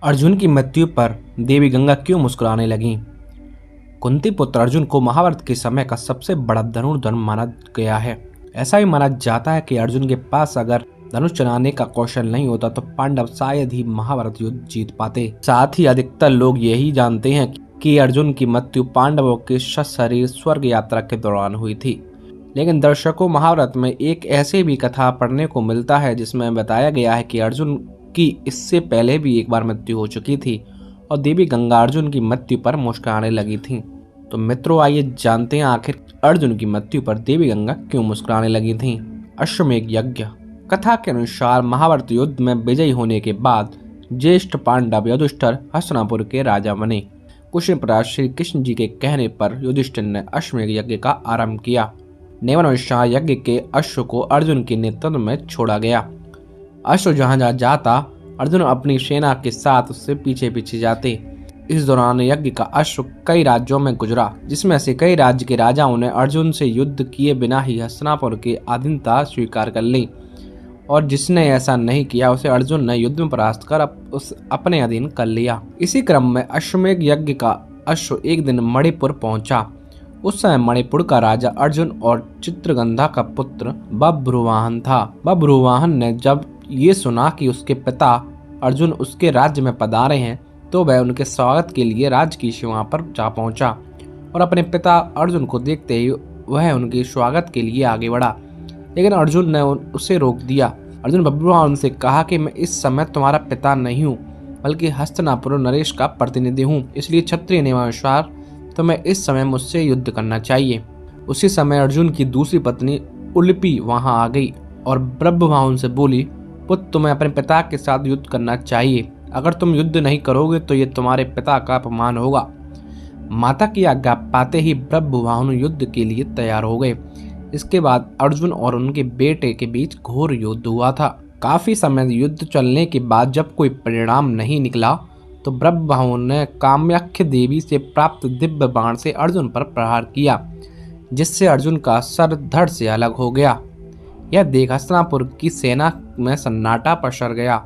अर्जुन की मृत्यु पर देवी गंगा क्यों मुस्कुराने लगीं? कुंती पुत्र अर्जुन को महाभारत के समय का सबसे बड़ा धनुर्धर माना गया है। ऐसा भी माना जाता है कि अर्जुन के पास अगर धनुष चलाने का कौशल नहीं होता तो पांडव शायद ही महाभारत युद्ध जीत पाते। साथ ही अधिकतर लोग यही जानते हैं कि अर्जुन की मृत्यु पांडवों के सशरीर स्वर्ग यात्रा के दौरान हुई थी। लेकिन दर्शकों, महाभारत में एक ऐसी भी कथा पढ़ने को मिलता है जिसमें बताया गया है कि अर्जुन की इससे पहले भी एक बार मृत्यु हो चुकी थी और देवी गंगा अर्जुन की मृत्यु पर मुस्कुराने लगी थी। तो मित्रों, आइए जानते हैं आखिर अर्जुन की मृत्यु पर देवी गंगा क्यों मुस्कुराने लगी थी। अश्वमेध यज्ञ। कथा के अनुसार महाभारत युद्ध में विजयी होने के बाद ज्येष्ठ पांडव युधिष्ठिर हस्तिनापुर के राजा बने। कुछ प्रकार श्री कृष्ण जी के कहने पर युधिष्ठिर ने अश्वमेध यज्ञ का आरंभ किया। नियमानुसार यज्ञ के अश्व को अर्जुन के नेतृत्व में छोड़ा गया। अश्व जहां जहां जाता, अर्जुन अपनी सेना के साथ उससे पीछे पीछे जाते। इस दौरान यज्ञ का अश्व कई राज्यों में गुजरा, जिसमें से कई राज्य के राजाओं ने अर्जुन से युद्ध किए बिना ही हस्तिनापुर की अधीनता स्वीकार कर ली, और जिसने ऐसा नहीं किया उसे अर्जुन ने युद्ध में परास्त कर अपने अधीन कर लिया। इसी क्रम में अश्वमेध यज्ञ का अश्व एक दिन मणिपुर पहुंचा। उस समय मणिपुर का राजा अर्जुन और चित्रगंधा का पुत्र बभ्रुवाहन था। बभ्रुवाहन ने जब ये सुना कि उसके पिता अर्जुन उसके राज्य में पधारे हैं तो वह उनके स्वागत के लिए राज्य की सीमा पर जा पहुंचा और अपने पिता अर्जुन को देखते ही वह उनके स्वागत के लिए आगे बढ़ा। लेकिन अर्जुन ने उसे रोक दिया। अर्जुन बभ्रुवाहन से कहा कि मैं इस समय तुम्हारा पिता नहीं हूँ, बल्कि हस्तिनापुर नरेश का प्रतिनिधि हूँ, इसलिए क्षत्रिय नियमानुसार तुम्हें इस समय मुझसे युद्ध करना चाहिए। उसी समय अर्जुन की दूसरी पत्नी उलूपी वहां आ गई और बभ्रुवाहन से बोली, पुत्र, तुम्हें अपने पिता के साथ युद्ध करना चाहिए। अगर तुम युद्ध नहीं करोगे तो ये तुम्हारे पिता का अपमान होगा। माता की आज्ञा पाते ही बभ्रुवाहन युद्ध के लिए तैयार हो गए। इसके बाद अर्जुन और उनके बेटे के बीच घोर युद्ध हुआ था। काफी समय युद्ध चलने के बाद जब कोई परिणाम नहीं निकला तो बभ्रुवाहन ने कामाख्या देवी से प्राप्त दिव्य बाण से अर्जुन पर प्रहार किया, जिससे अर्जुन का सर धड़ से अलग हो गया। यह देख हस्तिनापुर की सेना में सन्नाटा पसर गया,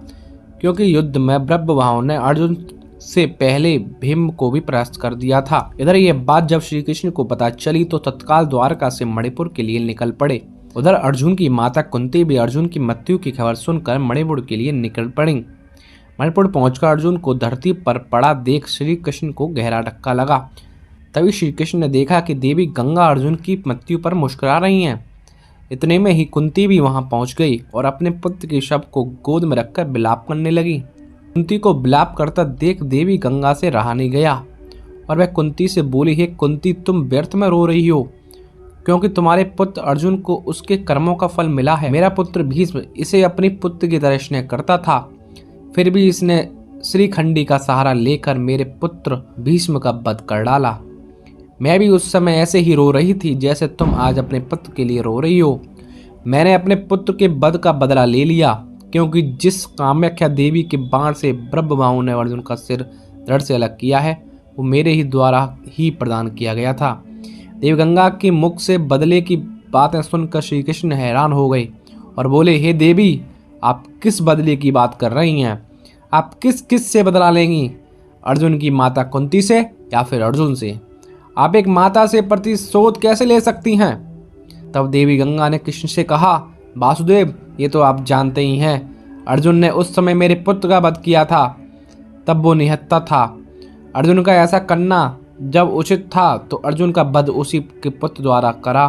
क्योंकि युद्ध में बभ्रुवाहन ने अर्जुन से पहले भीम को भी परास्त कर दिया था। इधर यह बात जब श्री कृष्ण को पता चली तो तत्काल द्वारका से मणिपुर के लिए निकल पड़े। उधर अर्जुन की माता कुंती भी अर्जुन की मृत्यु की खबर सुनकर मणिपुर के लिए निकल पड़ी। मणिपुर पहुंचकर अर्जुन को धरती पर पड़ा देख श्री कृष्ण को गहरा धक्का लगा। तभी श्री कृष्ण ने देखा कि देवी गंगा अर्जुन की मृत्यु पर मुस्कुरा रही हैं। इतने में ही कुंती भी वहां पहुंच गई और अपने पुत्र के शव को गोद में रखकर विलाप करने लगी। कुंती को विलाप करता देख देवी गंगा से रहा नहीं गया और वह कुंती से बोली, हे कुंती, तुम व्यर्थ में रो रही हो, क्योंकि तुम्हारे पुत्र अर्जुन को उसके कर्मों का फल मिला है। मेरा पुत्र भीष्म इसे अपनी पुत्र की तरह स्नेह करता था, फिर भी इसने श्रीखंडी का सहारा लेकर मेरे पुत्र भीष्म का वध कर डाला। मैं भी उस समय ऐसे ही रो रही थी जैसे तुम आज अपने पुत्र के लिए रो रही हो। मैंने अपने पुत्र के वध का बदला ले लिया, क्योंकि जिस कामाख्या देवी के बाण से बभ्रुवाहन ने अर्जुन का सिर धड़ से अलग किया है वो मेरे ही द्वारा ही प्रदान किया गया था। देवगंगा के मुख से बदले की बातें सुनकर श्री कृष्ण हैरान हो गए और बोले, हे देवी, आप किस बदले की बात कर रही हैं? आप किस किस से बदला लेंगी? अर्जुन की माता कुंती से या फिर अर्जुन से? आप एक माता से प्रतिशोध कैसे ले सकती हैं? तब देवी गंगा ने कृष्ण से कहा, वासुदेव, ये तो आप जानते ही हैं, अर्जुन ने उस समय मेरे पुत्र का वध किया था, तब वो निहत्था था। अर्जुन का ऐसा करना जब उचित था तो अर्जुन का वध उसी के पुत्र द्वारा करा,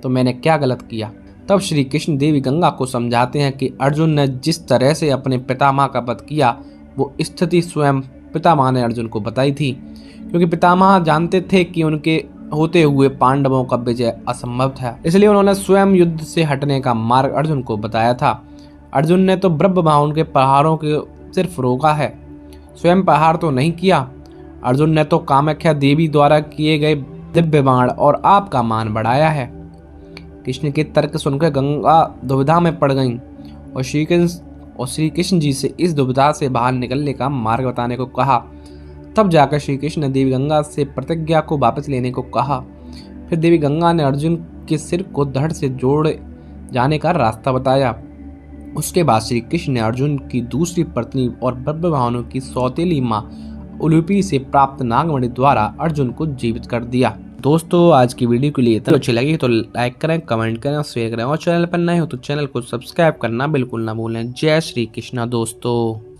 तो मैंने क्या गलत किया? तब श्री कृष्ण देवी गंगा को समझाते हैं कि अर्जुन ने जिस तरह से अपने पितामह का वध किया वो स्थिति स्वयं पितामह ने अर्जुन को बताई थी, क्योंकि पितामह जानते थे कि उनके होते हुए पांडवों का विजय असंभव था, इसलिए उन्होंने स्वयं युद्ध से हटने का मार्ग अर्जुन को बताया था। अर्जुन ने तो बभ्रुवाहन के प्रहारों को सिर्फ रोका है, स्वयं प्रहार तो नहीं किया। अर्जुन ने तो कामाख्या देवी द्वारा किए गए दिव्य बाण और आपका मान बढ़ाया है। कृष्ण के तर्क सुनकर गंगा दुविधा में पड़ गईं और श्री कृष्ण जी से इस दुविधा से बाहर निकलने का मार्ग बताने को कहा। तब जाकर श्री कृष्ण ने देवी गंगा से प्रतिज्ञा को वापस लेने को कहा। फिर देवी गंगा ने अर्जुन के सिर को धड़ से जोड़े जाने का रास्ता बताया। उसके बाद श्री कृष्ण ने अर्जुन की दूसरी पत्नी और ब्रह्मभानु की सौतेली माँ उलूपी से प्राप्त नागमणि द्वारा अर्जुन को जीवित कर दिया। दोस्तों आज की वीडियो के लिए इतना अच्छी लगी तो लाइक करें, कमेंट करें और शेयर करें, और चैनल पर नए हो तो चैनल को सब्सक्राइब करना बिल्कुल ना भूलें। जय श्री कृष्णा दोस्तों।